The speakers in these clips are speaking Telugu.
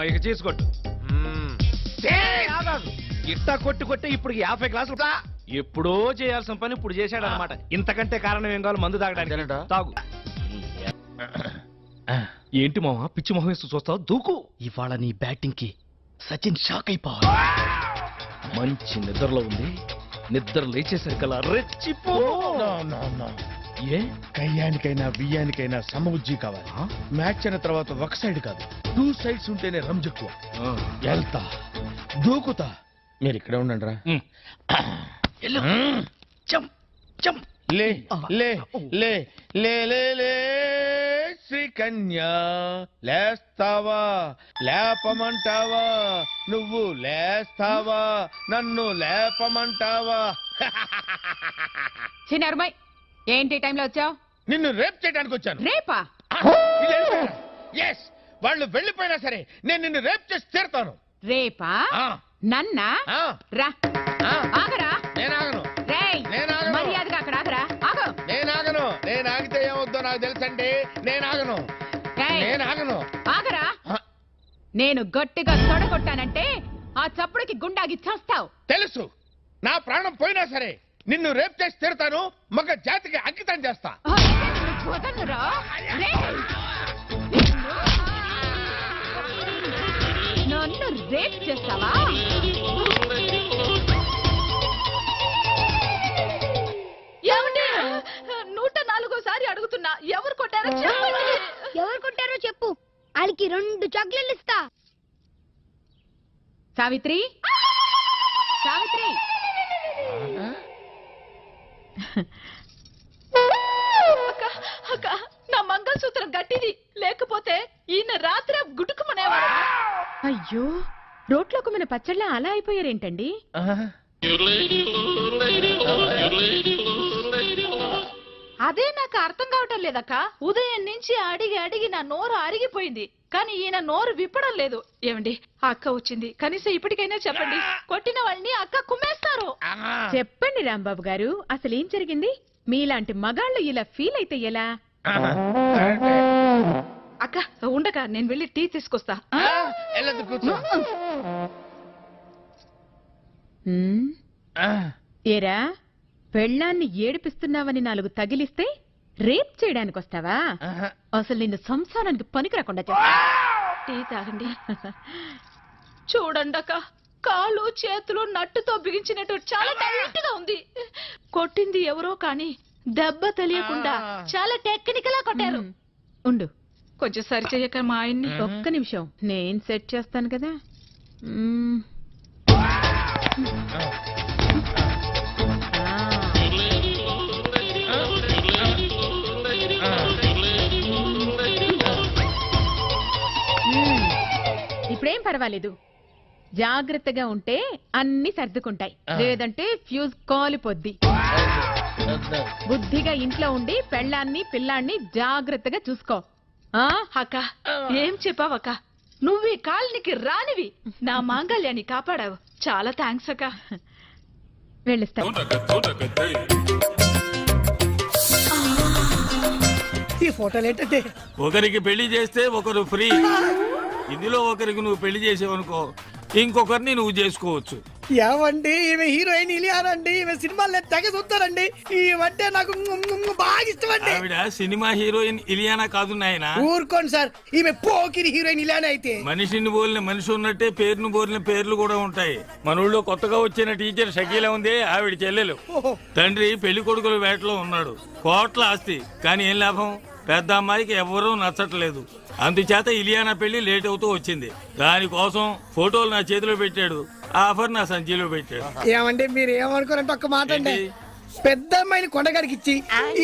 ఇక చేసుకోట్టు ఇట్టా కొట్టి ఇప్పుడు 50 గ్లాసులు ఎప్పుడో చేయాల్సిన పని ఇప్పుడు చేశాడు అనమాట. ఇంతకంటే కారణం ఏం కావాలి? మందు తాగడానికి. తాగు. ఏంటి మామ పిచ్చి మొహం వేస్తూ చూస్తావు? దూకు. ఇవాళ నీ బ్యాటింగ్ కి సచిన్ షాక్ అయిపోవాలి. మంచి నిద్రలో ఉంది. నిద్ర లేచేసరికల్లా రెచ్చిపో. ఏ కయ్యానికైనా బియ్యానికైనా సమబుజ్జి కావాలి. మ్యాచ్ అయిన తర్వాత ఒక సైడ్ కాదు, 2 సైడ్స్ ఉంటేనే రంజెక్కువ. వెళ్తా, దూకుతా. మీరు ఇక్కడే ఉండండి రా. లే లే లే లే లే లే శ్రీకన్యా, లేస్తావా లేపమంటావా? నువ్వు లేస్తావా నన్ను లేపమంటావా? చిన్నరుమై, ఏంటి టైంలో వచ్చావు? నిన్ను రేప్ చేయడానికి వచ్చాను. రేపా? ఎస్, వాళ్ళు వెళ్ళిపోయినా సరే నేను నిన్ను రేప్ చేసి తీరుతాను. రేపా? నన్నా? రా. ఆగరా. నేనాగను. మర్యాదగా అక్కడ ఆగరా. ఆగు. నేనాగను. నేను ఆగితే ఏమవుద్దో నాకు తెలుసండి. నేనాగను. ఆగరా. నేను గట్టిగా తొడగొట్టానంటే ఆ చప్పుడుకి గుండాగి చేస్తావు. తెలుసు. నా ప్రాణం పోయినా సరే నిన్ను రేప్ చేసి తీరుతాను. మగ జాతికి అంకితం చేస్తా. నన్ను రేప్ చేస్తావా? ఏమండి, 104సారి అడుగుతున్నా, ఎవరు కొట్టారో చెప్పండి. ఎవరు కొట్టారో చెప్పు, వాళ్ళకి 2 చాక్లెట్లు ఇస్తా. సావిత్రి, సావిత్రి. అక్క, నా మంగళసూత్రం గట్టిది, లేకపోతే ఈయన రాత్రి గుడుకుమనేవాడు. అయ్యో, రోట్లో కుమ్మిన పచ్చళ్ళ అలా అయిపోయారేంటండి? అదే నాకు అర్థం కావటం లేదక్క. ఉదయం నుంచి అడిగి నా నోరు అరిగిపోయింది, కానీ ఈయన నోరు విప్పడం లేదు. ఏమండి, అక్క వచ్చింది, కనీసం ఇప్పటికైనా చెప్పండి. కొట్టిన వాళ్ళని అక్క కుమ్మేస్తారు. చెప్పండి రాంబాబు గారు, అసలు ఏం జరిగింది? మీలాంటి మగాళ్ళు ఇలా ఫీల్ అయితే ఎలా? అక్క ఉండక, నేను వెళ్ళి టీ తీసుకొస్తా. ఏరా, పెళ్ళాన్ని ఏడిపిస్తున్నావని 4 తగిలిస్తే రేప్ చేయడానికి వస్తావా? అసలు నిన్ను సంసారానికి పనికి రాకుండా చేస్తా. టీ తాగండి. చూడండి అక్క, కాళ్ళు చేతులు నట్టుతో బిగించినట్టు చాలా టైట్ గా ఉంది. కొట్టింది ఎవరో కానీ దెబ్బ తెలియకుండా చాలా టెక్నికల్ గా కొట్టారు. ఉండు, కొంచెం సరి చెయ్యక మా ఆయన్ని. ఒక్క నిమిషం, నేను సెట్ చేస్తాను కదా. ఇప్పుడేం పర్వాలేదు, జాగ్రత్తగా ఉంటే అన్ని సర్దుకుంటాయి, లేదంటే ఫ్యూజ్ కాలిపోద్ది. బుద్ధిగా ఇంట్లో ఉండి పెళ్ళాన్ని పిల్లాన్ని జాగ్రత్తగా చూసుకో. అక్క, ఏం చెప్పావక్క? నువ్వు ఈ కాలనికి రానివి, నా మాంగళ్యాన్ని కాపాడావు. చాలా థ్యాంక్స్ అక్క. వెళ్ళిస్తా. ఈ ఫోటోలు ఏంటంటే, ఒకరికి పెళ్లి చేస్తే ఒకరు ఫ్రీ. ఇందులో ఒకరికి నువ్వు పెళ్లి చేసేవనుకో, ఇంకొకరిని నువ్వు చేసుకోవచ్చు. ఏమండి, ఈమె హీరోయిన్ ఇలియానా అండి. ఈమె సినిమాలు తెగ చూస్తారండి. ఈమంటే నాకు బాగా ఇష్టం అండి. ఆవిడ సినిమా హీరోయిన్ ఇలియానా కాదు నాయనా. ఊరుకోండి సార్, ఈమె పోకిరి హీరోయిన్ ఇలియానా అయితే. మనిషిని బోలిన మనిషి ఉన్నట్టే పేరును బోలిన పేర్లు కూడా ఉంటాయి. మన ఊళ్ళో కొత్తగా వచ్చిన టీచర్ షకీలా ఉంది, ఆవిడ చెల్లెలు. తండ్రి పెళ్లి కొడుకుల వేటలో ఉన్నాడు, కోట్ల ఆస్తి, కానీ ఏం లాభం? పెద్ద అమ్మాయికి ఎవరూ నచ్చట్లేదు. అందుచేత ఇలియానా పెళ్లి లేట్ అవుతూ వచ్చింది. దానికోసం ఫోటోలు నా చేతిలో పెట్టాడు, ఆఫర్ నా సంచిలో పెట్టాడు. ఏమంటే మీరు ఏమనుకోరంటే ఒక్క మాట అండి, పెద్ద అమ్మాయిని కొండగాడికి ఇచ్చి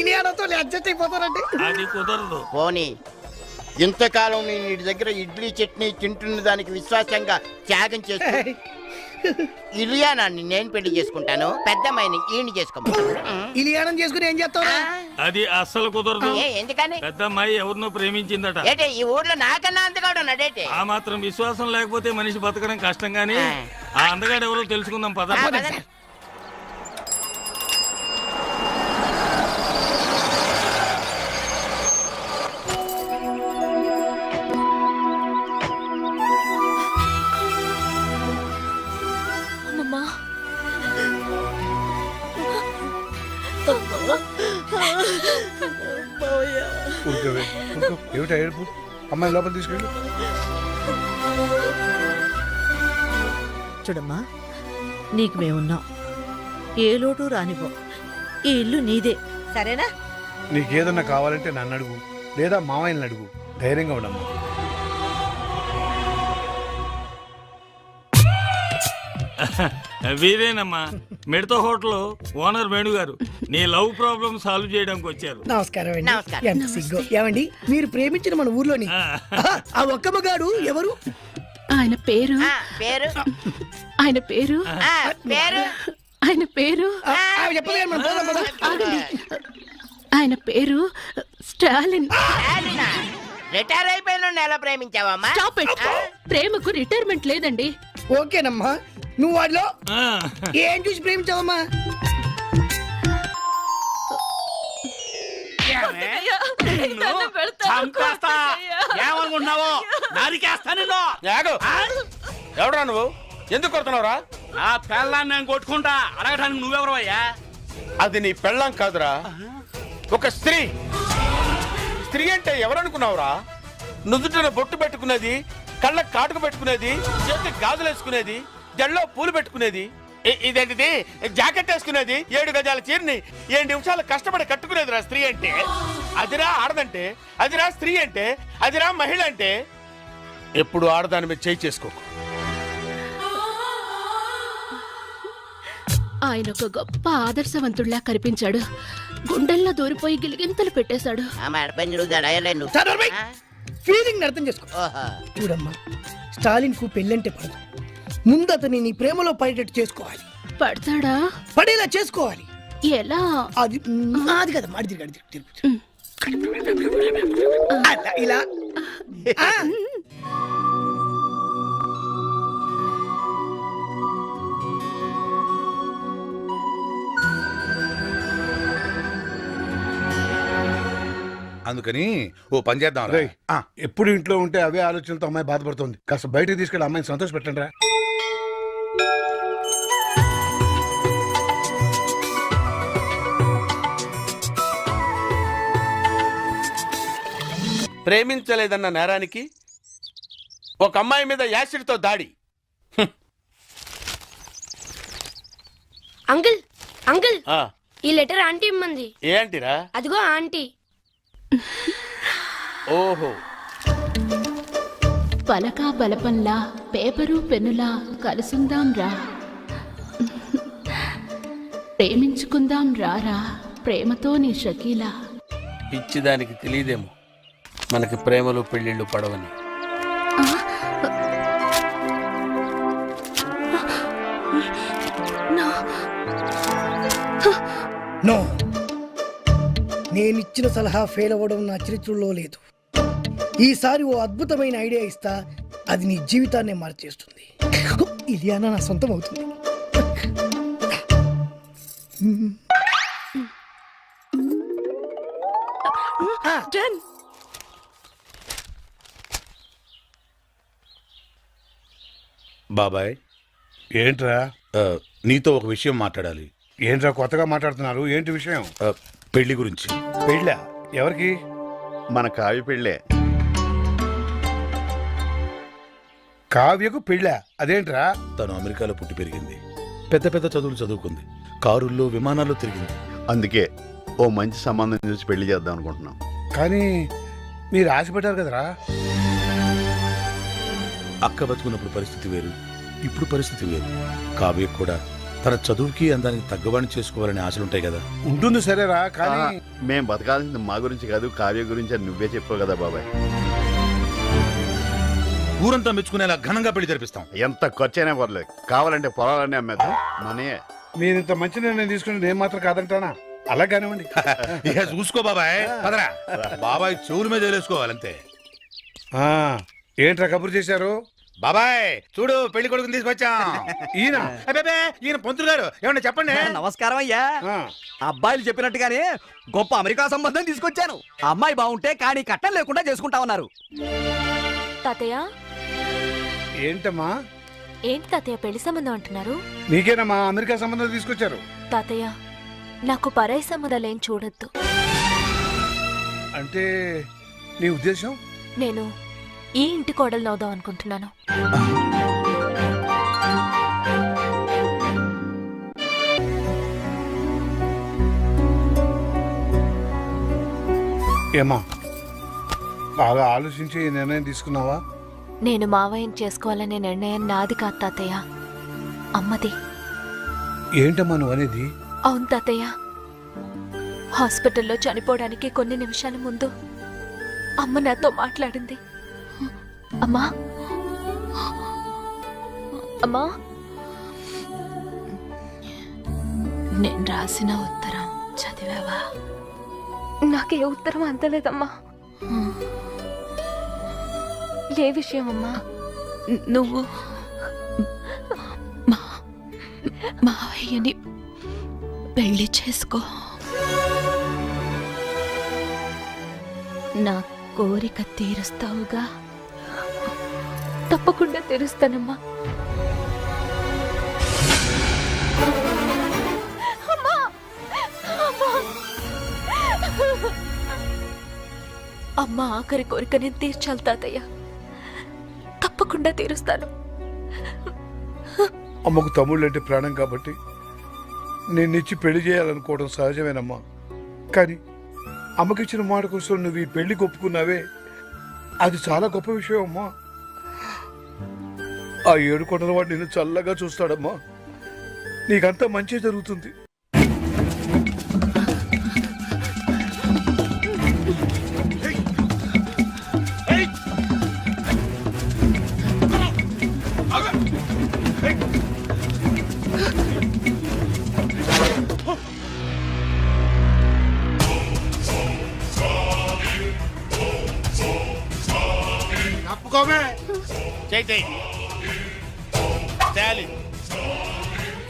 ఇలియానాతో అడ్జస్ట్ అయిపోతారండి. అది కుదరదు. పోనీ ఇంతకాలం నేను ఇంటి దగ్గర ఇడ్లీ చట్నీ తింటున్న దానికి విశ్వాసంగా త్యాగం చేస్తా. ఇలియానాన్ని నేను పెళ్లి చేసుకుంటాను, పెద్ద అమ్మాయిని ఈయన చేసుకోమంటాను. ఇలియానం చేసుకుని ఏం చేస్తావు? అది అస్సలు కుదరదు. ఎందుకని? పెద్ద అమ్మాయి ఎవరినో ప్రేమించిందట. ఏటే ఈ ఊర్లో నాకన్నా అందగాడు ఉన్నాడేటే? ఆ మాత్రం విశ్వాసం లేకపోతే మనిషి బతకడం కష్టం. గానీ ఆ అందగాడు ఎవరో తెలుసుకుందాం పద. కూర్చోవే కూర్చో. ఏమిటా ఏడుపు? అమ్మాయి లోపల తీసుకెళ్ళు. చూడమ్మా, నీకు మేమున్నాం. ఏ లోటు రానివ్వం. ఈ ఇల్లు నీదే, సరేనా? నీకేదన్నా కావాలంటే నన్ను అడుగు, లేదా మామయ్యని అడుగు. ధైర్యంగా ఉండమ్మా. వీరేనమ్మా, మిడత హోటల్ ఓనర్ వేణు గారు. నీ లవ్ ప్రాబ్లం సాల్వ్ చేయడానికి వచ్చారు. నమస్కారం అండి. నమస్కారం. ఎంత సిగ్గు. ఏమండి మీరు ప్రేమించిన మన ఊర్లోని ఆ ఒక్క మగాడు ఎవరు? ఆయన పేరు పేరు ఆయన పేరు పేరు ఆయన పేరు చెప్పదు కానీ మనం పోదాం పద. ఆగండి. ఆయన పేరు స్టాలిన్. రిటైర్ అయిపోయిన ఎలా ప్రేమించావమ్మా? Stop it. ప్రేమకు రిటైర్మెంట్ లేదండి. ఓకేనమ్మా. నువ్వు వాడిలో ఏం చూసి ప్రేమించావమ్మా? ఏమనుకుంటున్నావో నరికేస్తా నిన్ను. ఎవడరా నువ్వు? ఎందుకు కొడుతున్నావురా? ఆ పెళ్ళాన్ని నేను కొట్టుకుంటా. అడగటానికి నువ్వెవరు అయ్యా? అది నీ పెళ్ళాం కాదురా, ఒక స్త్రీ. స్త్రీ అంటే ఎవరనుకున్నావురా? నుదుటిన బొట్టు పెట్టుకునేది, కళ్ళకు కాటుకు పెట్టుకునేది, చేతికి గాజులు వేసుకునేది, జల్లో పూలు పెట్టుకునేది, ఇదేంటిది జాకెట్ వేసుకునేది, 7 గజాల చీరని 7 నిమిషాలు కష్టపడి కట్టుకునేదిరా స్త్రీ అంటే. అదిరా ఆడదంటే, అదిరా స్త్రీ అంటే, అదిరా మహిళ అంటే. ఎప్పుడు ఆడదాని మీద చేయి చేసుకోకు. ఆయన ఒక గొప్ప ఆదర్శవంతుడిలా కనిపించాడు. గుండెల్లో దూరిపోయి గిలిగింతలు పెట్టేశాడు. ఫీలింగ్ అర్థం చేసుకో. చూడమ్మా, స్టాలిన్ కు పెళ్ళంటే పడదు. ముందు అతని నీ ప్రేమలో పడేటట్టు చేసుకోవాలి. పడతాడా? పడేలా చేసుకోవాలి. ఎలా? అది అది కదా మాడి తిరిగి అలా ఇలా. ఆ. అందుకని ఓ పని చేద్దాం. ఎప్పుడు ఇంట్లో ఉంటే అవే ఆలోచనలతో అమ్మాయి బాధపడుతుంది. కాస్త బయటకు తీసుకెళ్ళి అమ్మాయిని సంతోష పెట్టండి రా. ప్రేమించలేదన్న నేరానికి ఒక అమ్మాయి మీద యాసిడ్తో దాడి. అంకుల్ అంకుల్ ఈ లెటర్ ఆంటీ ఇమ్మంది. ఏంటిరా? అదిగో ఆంటీ. ఓహో. పలకా బలపంలా పేపరు పెన్నులా కలుసుందాం రా, ప్రేమించుకుందాం రారా, ప్రేమతో నీ షకీలా. పిచ్చిదానికి తెలియదేమో మనకి ప్రేమలు పెళ్లిళ్ళు పడవని. నో, నేనిచ్చిన సలహా ఫెయిల్ అవ్వడం నా చరిత్రలో లేదు. ఈసారి ఓ అద్భుతమైన ఐడియా ఇస్తా, అది నీ జీవితాన్నే మార్చేస్తుంది. ఇలియానా నా సొంతం అవుతుంది. బాబాయ్, ఏంట్రా? నీతో ఒక విషయం మాట్లాడాలి. ఏంట్రా కొత్తగా మాట్లాడుతున్నారు? ఏంటి విషయం? పెళ్లి గురించి. పెళ్ళా? ఎవరికి? మన కావ్య పెళ్ళే. కావ్యకు పెళ్ళా? అదేంట్రా? తను అమెరికాలో పుట్టి పెరిగింది, పెద్ద పెద్ద చదువులు చదువుకుంది, కారుల్లో విమానాల్లో తిరిగింది. అందుకే ఓ మంచి సంబంధం చూసి పెళ్లి చేద్దాం అనుకుంటున్నాం. కానీ మీరు ఆశపడ్డారు కదరా. అక్క బతుకున్నప్పుడు పరిస్థితి వేరు, ఇప్పుడు పరిస్థితి వేరు. కావ్య కూడా తన చదువుకి అందానికి తగ్గవాణి చేసుకోవాలని ఆశలుంటాయి కదా. ఉంటుంది సరేరా, కానీ మేం బతకాల్సింది మా గురించి కాదు, కావ్య గురించి అని నువ్వే చెప్పావు కదా బాబాయ్. ఊరంతా మెచ్చుకునేలా ఘనంగా పెళ్లి జరిపిస్తాం. ఎంత ఖర్చైనా పర్లేదు, కావాలంటే పొలాలన్నీ అమ్మేద్దాం. మనే నేను ఇంత మంచి నిర్ణయం తీసుకుని నేను మాత్రం కాదంటానా? అలా కానివ్వండి. ఇక చూసుకో బాబాయ్, పదరా. బాబాయ్ చెవుల మీద వేసుకోవాలంతే. ఏంట్రా కబురు చేశారు? బాబాయ్ చూడు, పెళ్లి కొడుకుని తీసుకొచ్చాం. ఈయన ఈయన పంతులు గారు, ఏమన్నా చెప్పండి. నమస్కారం అయ్యా. అబ్బాయిలు చెప్పినట్టుగానే గొప్ప అమెరికా సంబంధం తీసుకొచ్చాను. అమ్మాయి బాగుంటే కానీ కట్టం లేకుండా చేసుకుంటా ఉన్నారు. తాతయ్య ఏంటమ్మా? ఏంటి తాతయ్య పెళ్లి సంబంధం అంటున్నారు? నీకేనమ్మా అమెరికా సంబంధం తీసుకొచ్చారు. తాతయ్య నాకు పరాయి సంబంధాలు ఏం చూడొద్దు. అంటే నీ ఉద్దేశం? నేను ఈ ఇంటి కోడలు అవుదాం అనుకుంటున్నాను. ఏమా బాగా ఆలోచించి ఈ నిర్ణయం తీసుకున్నావా? నేను మావయ్యని చేసుకోవాలనే నిర్ణయం నాది కాదు తాతయ్య, అమ్మది. ఏంటమ్మా నువ్వు అనేది? అవును తాతయ్య, హాస్పిటల్లో చనిపోవడానికి కొన్ని నిమిషాల ముందు అమ్మ నాతో మాట్లాడింది. అమ్మా అమ్మా, నేను రాసిన ఉత్తరం చదివావా? నాకే ఉత్తరం అందలేదమ్మా. ఏ విషయం అమ్మా? నువ్వు మావయ్యని పెళ్లి చేసుకో. నా కోరిక తీరుస్తావుగా? తప్పకుండా తీరుస్తానమ్మా. అమ్మ ఆఖరి కోరిక నేను తీర్చాలి తాతయ్య, తప్పకుండా తీరుస్తాను. అమ్మకు తమ్ముళ్ళు అంటే ప్రాణం కాబట్టి నేనిచ్చి పెళ్లి చేయాలనుకోవడం సహజమేనమ్మా. కానీ అమ్మకిచ్చిన మాట కోసం నువ్వు ఈ పెళ్లి ఒప్పుకున్నావే, అది చాలా గొప్ప విషయం అమ్మా. ఆ 7 కొండల వాడు నిన్ను చల్లగా చూస్తాడమ్మా. నీకంతా మంచి జరుగుతుంది.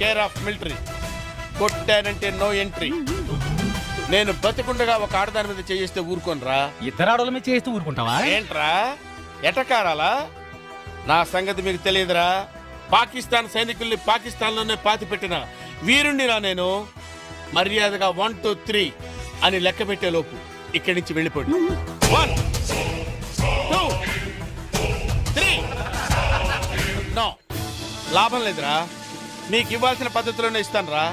Care of military. కొట్టానంటే నో ఎంట్రీ. నేను బతికుండగా ఒక ఆడదాని మీద చేయిస్తే ఊరుకోనరా? ఇద్దరు ఆడల మీద చేస్తూ ఊరుకుంటావా? ఏంట్రా ఎటకారాలా? నా సంగతి మీకు తెలియదురా. పాకిస్తాన్ సైనికుల్ని పాకిస్తాన్ లోనే పాతి పెట్టిన వీరుణ్ణిరా నేను. మర్యాదగా 1 2 3 అని లెక్క పెట్టే లోపు ఇక్కడి నుంచి వెళ్ళిపోండి. 1 2 3. నో, లాభం లేదురా. మీకు ఇవ్వాల్సిన పద్ధతిలోనే ఇస్తాను రా.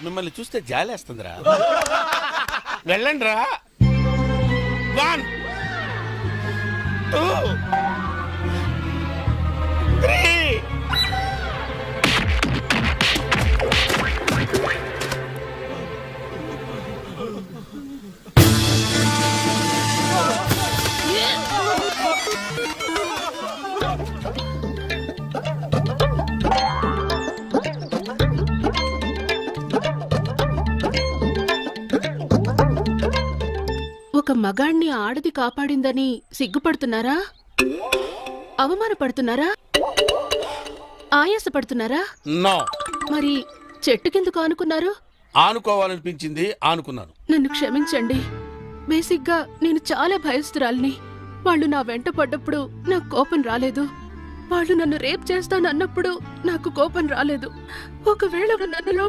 మిమ్మల్ని చూస్తే జాలేస్తుందిరా. వెళ్ళండి రా. 1 2 3. ఒక మగాణ్ణి ఆడది కాపాడిందని సిగ్గుపడుతున్నారా? అవమానపడుతున్నారా? ఆయాసపడుతున్నారా? నో. మరి చెట్టుకెందుకు ఆనుకున్నారు? ఆనుకోవాలనిపించింది, ఆనుకున్నాను. నన్ను క్షమించండి. బేసిక్గా నేను చాలా భయస్తురాల్ని. వాళ్ళు నా వెంట పడ్డప్పుడు నాకు కోపం రాలేదు. వాళ్ళు నన్ను రేప్ చేస్తానన్నప్పుడు నాకు కోపం రాలేదు. ఒకవేళ నన్నులో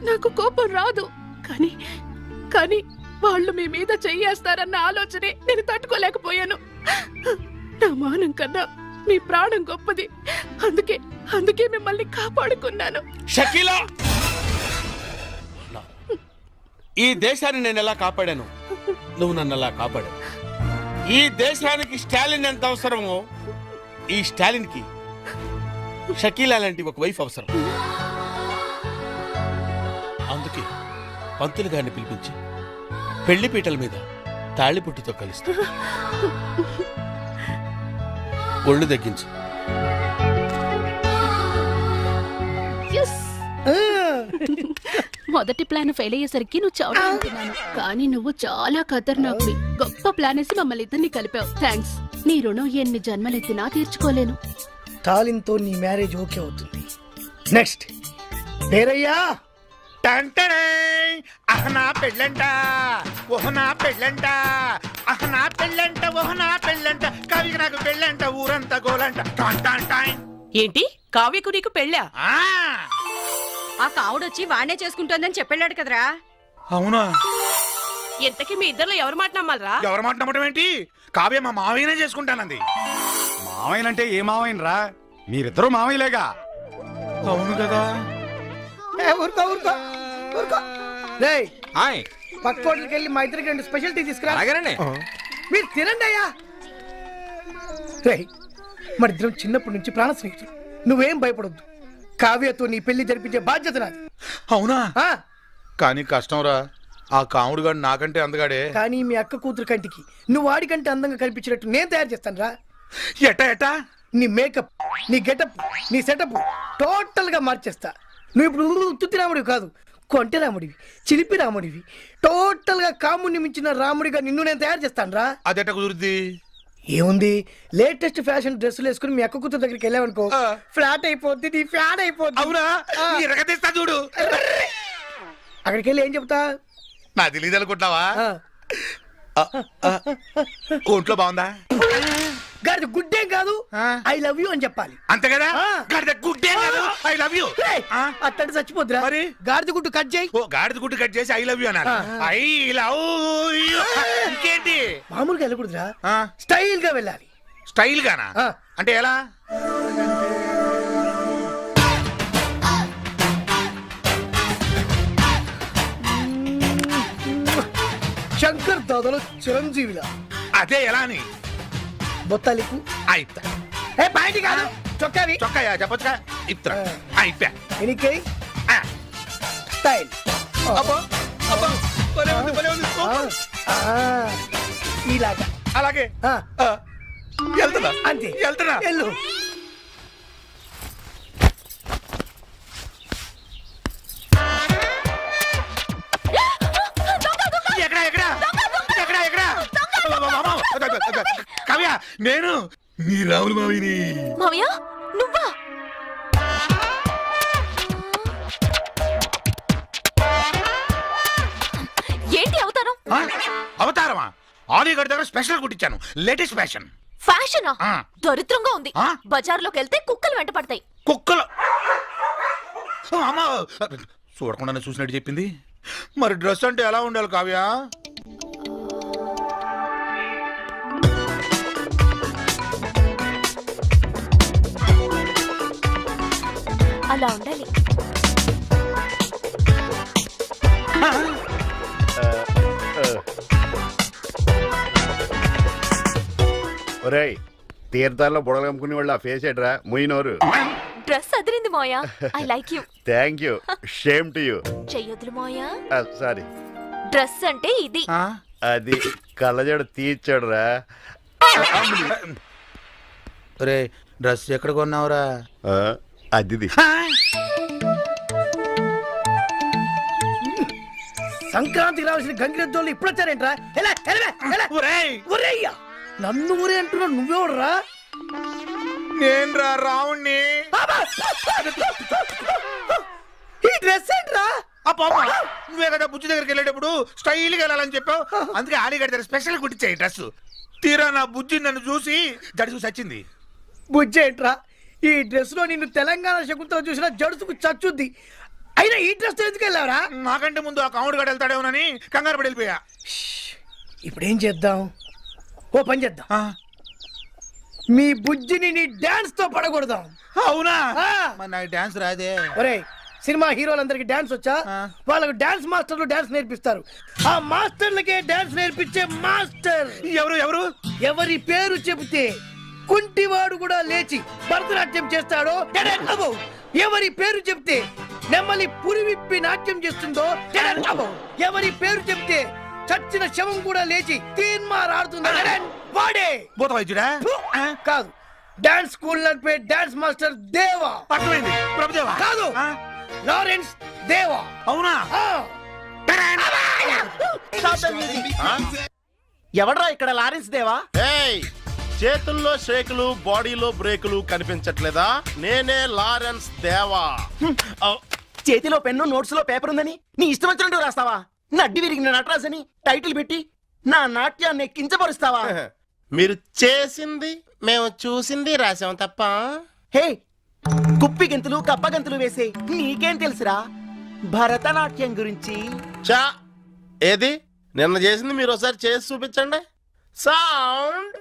నాకు కోపం రాదు. కానీ వాళ్ళు మీ మీద చెయ్యేస్తారన్న ఆలోచనే నేను తట్టుకోలేకపోయాను. నా మానం కన్నా మీ ప్రాణం గొప్పది. అందుకే మిమ్మల్ని కాపాడుకున్నాను. షకీలా, ఈ దేశాన్ని నేను ఎలా కాపాడాను, నువ్వు నన్ను ఎలా కాపాడావు. ఈ దేశానికి స్టాలిన్ ఎంత అవసరమో, ఈ స్టాలిన్ కి షకీలా లాంటి ఒక వైఫ్ అవసరం. అందుకే పంతులు గారిని పిలిపించి పెళ్లి పీటల మీద తాళిపుట్టుతో కలుస్తా. ఒళ్ళు తగ్గించు. మొదటి ప్లాన్ ఫెయిల్ అయ్యేసరికి నువ్వు చావుతున్నాను, కానీ నువ్వు చాలా ఖతర్నాక్వి. గొప్ప ప్లాన్ వేసి మమ్మల్ని ఇద్దరిని కలిపావు. థ్యాంక్స్. నీ రుణం ఎన్ని జన్మలెత్తినా తీర్చుకోలేను. తాలింతో నీ మ్యారేజ్ ఓకే అవుతుంది. నెక్స్ట్ పేరయ్యా. నా పెళ్ళంట, ఓహ్ నా పెళ్ళంట, నా పెళ్ళంట ఓహ నా పెళ్ళంట కవికి నాకు పెళ్ళంట ఊరంతా గోలంట టాన్ టాన్ టాన్. ఏంటి కావ్యకు నీకు పెళ్ళా? ఆ, ఆ కావుడొచ్చి వాణ్ణే చేసుకుంటోందని చెప్పాడు కదరా. అవునా? ఎంతకి మీ ఇద్దరిలో ఎవరు మాట నమ్మాలరా? ఎవరి మాట నమ్మటం ఏంటి? కావ్య మా మావయ్యనే చేసుకుంటానంది. మావయ్యనంటే ఏ మావయ్యనరా? మీరిద్దరూ మావయ్యలేగా. అవును కదా. ఊరుకో ఊరుకో ఊరుకో. రేయ్ పక్క హోటల్కి వెళ్ళి మా ఇద్దరికి 2 స్పెషల్ టీ తీసుకురా. మీరు తినండి అయ్యా. రేయ్ మరి ఇద్దరం చిన్నప్పటి నుంచి ప్రాణ స్నేహితులు. నువ్వేం భయపడొద్దు. కావ్యతో నీ పెళ్లి జరిపించే బాధ్యత నాది. అవునా? ఆ, కానీ కష్టంరా, ఆ కాముడు గాడు నాకంటే అందగాడే. కానీ మీ అక్క కూతురు కంటికి నువ్వు వాడికంటే అందంగా కనిపించినట్టు నేను తయారు చేస్తాను రా. ఎట్టా ఎట్టా? నీ మేకప్, నీ గెటప్, నీ సెటప్ టోటల్ గా మార్చేస్తా. నువ్వు ఇప్పుడు ఉత్తుత్తి రాముడివి కాదు, కొంటె రాముడివి, చిలిపి రాముడివి, టోటల్ గా కాముడిని మించిన రాముడిగా నిన్ను నేను తయారు చేస్తాను రా. అదెట్ట కుదురుద్ది? ఏముంది, లేటెస్ట్ ఫ్యాషన్ డ్రెస్సులు వేసుకుని మీ అక్క కూతురు దగ్గరికి వెళ్ళావనుకో, ఫ్లాట్ అయిపోద్ది, నీ ఫ్యాన్ అయిపోద్ది. అవునా? ఎరగదీస్తా చూడు. అక్కడికి వెళ్ళి ఏం చెప్తా? నా తెలియదు అనుకుంటున్నావా? ఆ, ఒంట్లో బాగుందా? గాడిద గుడ్డేం కాదు, ఐ లవ్ యూ అని చెప్పాలి. అంతే కదా? గాడిద గుడ్డే కాదు, ఐ లవ్ యూ. అట్టంటే చచ్చిపోద్దురా. మరి గాడిద గుడ్డు కట్ చేయి. ఓ గాడిద గుడ్డు కట్ చేసి ఐ లవ్ యూ అన్నారు. I love you. ఇంకేంటి? మామూలుగా వెళ్ళకూడదురా, ఆ, స్టైల్ గా వెళ్ళాలి. స్టైల్ గానా? ఆ. అంటే ఎలా? శంకర్ దాదాలో చిరంజీవిలా. అదే ఎలా అని? బొత్తాలికు అయితా. ఏ బయటి కాదు, చొక్కావి. చొక్కాయా చెప్పొచ్చుగా? ఇత్ర అయిపోయా. ఎనికై స్టైల్. అబ్బో అబ్బో, భలే ఉంది, భలే ఉంది. ఇలాగా అలాగే. ఆ, వెళ్తున్నా అంతే. వెళ్తున్నా. వెళ్ళు. ఎక్కడ ఎక్కడ ఎక్కడ ఎక్కడ? కావ్య, నేను నీ రాములు మావిని. మావయ్య నువ్వా? ఏంటి అవతారం? ఆ? అవతారమా? ఆలీగఢ్ దగ్గర స్పెషల్ కుట్టించాను, లేటెస్ట్ ఫ్యాషన్. ఫ్యాషనా? ఆ. దరిద్రంగా ఉంది. ఆ? బజార్లోకి వెళ్తే కుక్కలు వెంట పడతాయి. కుక్కలు. అమ్మా, చూడకుండానే చూసినట్టు చెప్పింది. మరి డ్రెస్ అంటే ఎలా ఉండాలి కావ్య? అలా ఉండాలి. ఒరేయ్, తీర్థాల్లో బుడగలు అమ్ముకునే వాళ్ళు ఆ ఫేస్ ఎడ్రా ముయినోరు. డ్రెస్ అదిరింది మోయా. I like you. Thank you. Shame to you. చెయ్యొద్దులు మోయా. సారీ. డ్రెస్ అంటే ఇది. అది కళ్ళజోడు తీర్చాడురా. రే, డ్రెస్ ఎక్కడ కొన్నావురా? అది సంక్రాంతికి రావాల్సిన గంగిరెద్దోళ్ళు ఇప్పుడు వచ్చారేంట్రా? ఎలా, ఎలా, ఎలా? ఒరేయ్యా, నన్ను ఊరే అంటున్నా, నువ్వెవడరా? నేను రా రావుణ్ణి. ఈ డ్రెస్ ఏంట్రా? నువ్వే కదా బుజ్జి దగ్గరికి వెళ్ళేటప్పుడు స్టైల్ గా వెళ్ళాలని చెప్పావు. అందుకే ఆలీగఢ్ దగ్గర స్పెషల్ కుట్టించాయి డ్రెస్. తీరా నా బుజ్జి నన్ను చూసి జడుసు చచ్చింది. బుజ్జి ఏంట్రా? ఈ డ్రెస్ లో నిన్ను తెలంగాణ శకుంతల చూసినా జడుసుకు చచ్చుద్ది. అయినా ఈ డ్రెస్ ఎందుకు వెళ్ళావరా? నాకంటే ముందు ఆ కాముడు గడు వెళ్తాడేమోనని కంగారు పడి వెళ్ళిపోయా. ఇప్పుడు ఏం చేద్దాం? ఓ పని చేద్దాం, మీ బుజ్జిని నీ డాన్స్ తో పడగొడదాం. అవునా? ఆ. మరి నాకు డాన్స్ రాదే. ఒరేయ్, సినిమా హీరోలందరికి డాన్స్ వచ్చా? వాళ్ళకు డాన్స్ మాస్టర్లు డాన్స్ నేర్పిస్తారు. ఆ మాస్టర్లకే డాన్స్ నేర్పించే మాస్టర్ ఎవరు ఎవరు? ఎవరి పేరు చెబితే కుంటివాడు కూడా లేచి భరతనాట్యం చేస్తాడో అబో. ఎవరి పేరు చెప్తే నెమ్మలి పురి విప్పి నాట్యం చేస్తుందో అబో. ఎవరి పేరు చెప్తే చచ్చిన శవం కూడా లేచి తీన్మార్ ఆడుతుందో వాడే. భూత వైద్యుడా? కాదు, డాన్స్ స్కూల్ నడిపే డాన్స్ మాస్టర్ దేవా. అర్థమైంది. ప్రభుదేవా కాదు, లారెన్స్ దేవా. అవునా? ఎవడ్రా ఇక్కడ లారెన్స్ దేవా? చేతుల్లో షేకులు బాడీలో బ్రేకులు కనిపించట్లేదా? నేనే లారెన్స్ దేవా. చేతిలో పెన్ను, నోట్స్ లో పేపర్ ఉందని నీ ఇష్టం వచ్చినట్టు రాస్తావా? నడ్డి విరిగిన నటరాజని టైటిల్ పెట్టి నా నాట్యాన్ని కించపరుస్తావా? మీరు చేసింది మేము చూసింది రాసాం తప్ప. హే, కుప్పి గెంతులు కప్ప గెంతులు వేసే నీకేం తెలుసురా భరతనాట్యం గురించి? చా ఏది నిన్న చేసింది మీరు ఒకసారి చేసి చూపించండి. సౌండ్.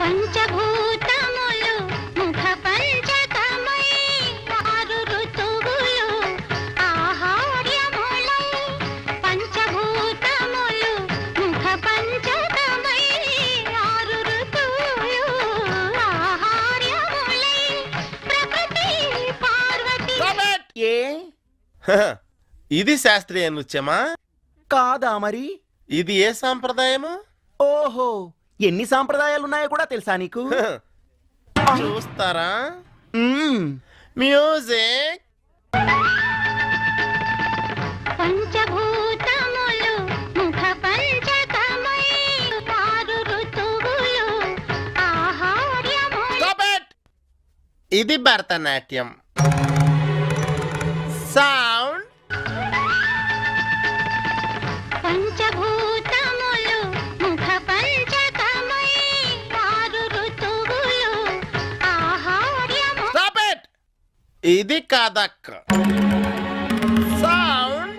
పంచభూతములు ముఖ పంచకమై ఆరు ఋతువులు ఆహార్యములై పంచభూతములు ముఖ పంచకమై ఆరు ఋతువులు ఆహార్యములై ప్రకృతి పార్వతి. ఏ ఇది శాస్త్రీయ నృత్యమా? కాదా మరి? ఇది ఏ సాంప్రదాయము? ఓహో, ఎన్ని సాంప్రదాయాలున్నాయో కూడా తెలుసా నీకు? చూస్తారా? మ్మ్. మ్యూజిక్. పంచభూతములు ముఖ పంచకమై ఆరు ఋతువులు ఆహార్యములై. Stop it! ఇది భరతనాట్యం. సౌండ్. పంచభూతములు ముఖ పంచకమై ఆరు ఋతువులు ఆహార్యము. Stop it! ఇది కథక్. సౌండ్.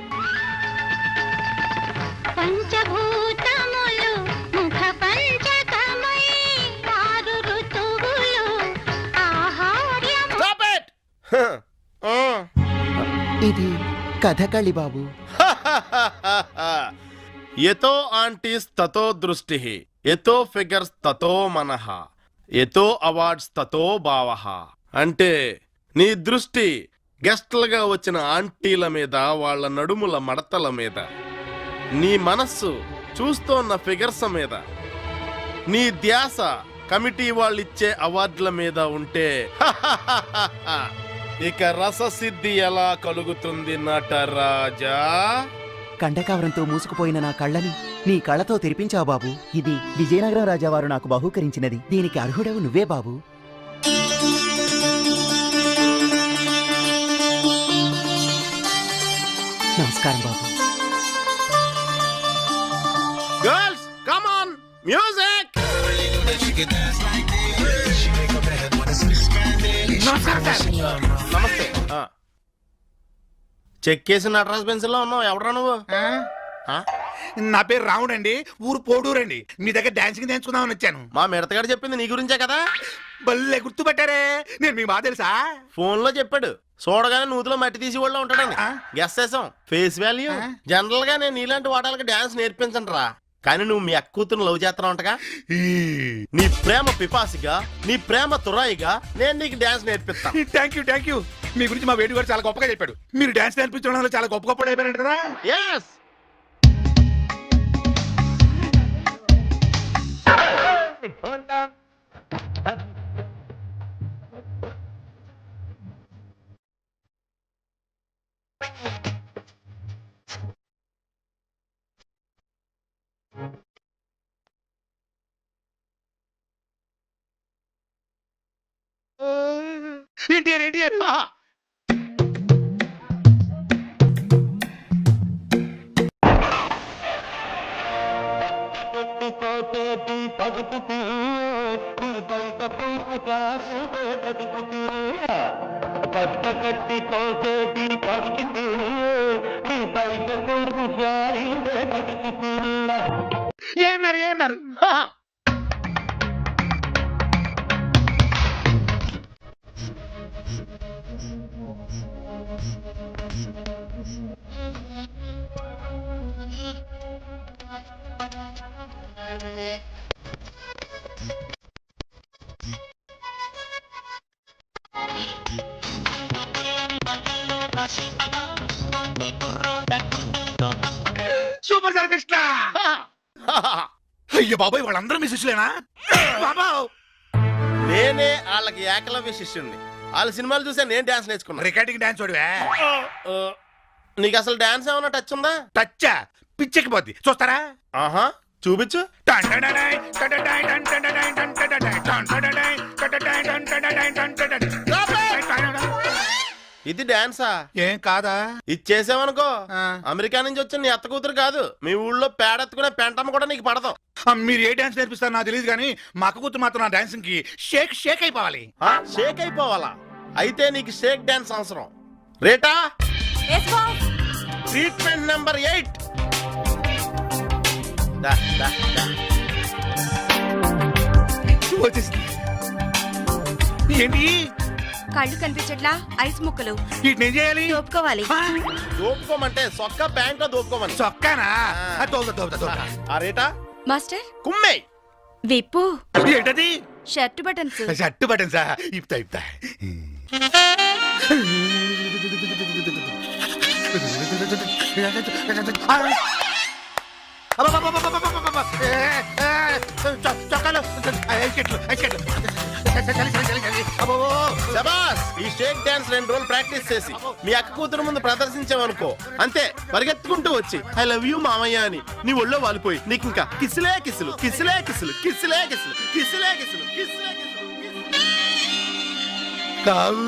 పంచభూతములు ముఖ పంచకమై ఆరు ఋతువులు ఆహార్యము. Stop it! ఇది కథకళి బాబు. ఎతో ఆంటీస్ తతో దృష్టి, ఎతో ఫిగర్స్ తతో మనః, ఎతో అవార్డ్స్ తతో భావః. అంటే నీ దృష్టి గెస్ట్లుగా వచ్చిన ఆంటీల మీద, వాళ్ళ నడుముల మడతల మీద, నీ మనస్సు చూస్తోన్న ఫిగర్స్ మీద, నీ ధ్యాస కమిటీ వాళ్ళిచ్చే అవార్డుల మీద ఉంటే ఇక రససిద్ధి ఎలా కలుగుతుంది నటరాజా? కండకావరంతో మూసుకుపోయిన నా కళ్ళని నీ కళ్ళతో తెరిపించావు బాబు. ఇది విజయనగరం రాజావారు నాకు బహూకరించినది. దీనికి అర్హుడవు నువ్వే బాబు. నమస్కారం బాబు. Girls come on, music. నమస్తే. చెక్ చేసి నటరాజ్ పెన్సిల్లో ఉన్నావు. ఎవడరా నువ్వు? నా పేరు రావుడు అండి, ఊరు పోడూరండి. మీ దగ్గర డాన్సింగ్ నేర్చుకుందామని వచ్చాను. మా మిడతగాడు చెప్పింది నీ గురించే కదా? భలే గుర్తుపట్టారే, నేను మీకు బాగా తెలుసా? ఫోన్ లో చెప్పాడు, చూడగానే నూతిలో మట్టి తీసి వాళ్ళ ఉంటాడని. గెస్ చేసాం. Face value. జనరల్ గా నేను నీలాంటి వాటాలకి డాన్స్ నేర్పించను రా, కానీ నువ్వు మీ అక్క కూతురు లవ్ చేస్తా ఉంటగా. నీ ప్రేమ పిపాసిగా, నీ ప్రేమ తురాయిగా నేను నీకు డాన్స్ నేర్పిస్తాను. Thank you. మీ గురించి మా వేడి గారు చాలా గొప్పగా చెప్పాడు. మీరు డాన్స్ నేర్పించడంలో చాలా గొప్ప అయిపోయారంట కదా. Yes. ఎన్టీఆర్. ఏమన్నారు? Super sir Krishna. అయ్యో బాబాయ్, వాళ్ళందరూ మీ శిష్యులేనా? బాబా, నేనే వాళ్ళకి ఏకలవ్య శిష్యుణ్ణి. వాళ్ళ సినిమాలు చూసా నేను డాన్స్ నేర్చుకున్నా. రికార్డింగ్ డాన్స్ చూడవే. నీకు అసలు డాన్స్ ఏమన్నా టచ్ ఉందా? టచ్చా? పిచ్చెక్కిపోద్ది, చూస్తారా? ఆహా, చూపించు. ఇది డాన్సా? ఏం కాదా? ఇది చేసావనుకో ఆ. అమెరికా నుంచి వచ్చిన నీ అత్త కూతురు కాదు, మీ ఊళ్ళో పేడెత్తుకునే పెంటమ్మ కూడా నీకు పడదు. మీరు ఏ డాన్స్ నేర్పిస్తారో నాకు తెలియదు కానీ మా అక్క కూతురు మాత్రం నా డాన్సింగ్ కి షేక్ షేక్ అయిపోవాలి. షేక్ అయిపోవాలా? అయితే నీకు షేక్ డాన్స్ అవసరం. రేటా ట్రీట్మెంట్ నెంబర్ 8. వచ్చేసింది. ఏంటి కళ్ళు కనిపించట్లా? ఐస్ ముక్కలు వీటిని ఏం చేయాలి? దోపుకోవాలి. దోపుకోమంటే సొక్క ప్యాంట్లో దోపుకోమని. చొక్కానా? తోపుతా. ఆ రేటా మాస్టర్ కుమ్మే. విప్పు. ఏంటది? Shirt buttons. షర్ట్ బటన్సా? ఇప్తా. చొక్కాలు శబాస్! ఈ షేక్ డాన్స్ 2 రోజులు ప్రాక్టీస్ చేసి మీ అక్క కూతురు ముందు ప్రదర్శించావనుకో, అంతే పరిగెత్తుకుంటూ వచ్చి ఐ లవ్ యూ మామయ్య అని నీ ఒళ్ళో వాలిపోయి నీకు ఇంకా కిసిలే కిసులు కిసిలే కిసులు కిసిలే కిసులు కిసిలే కిసులు కిసిలే కిసులు. కావు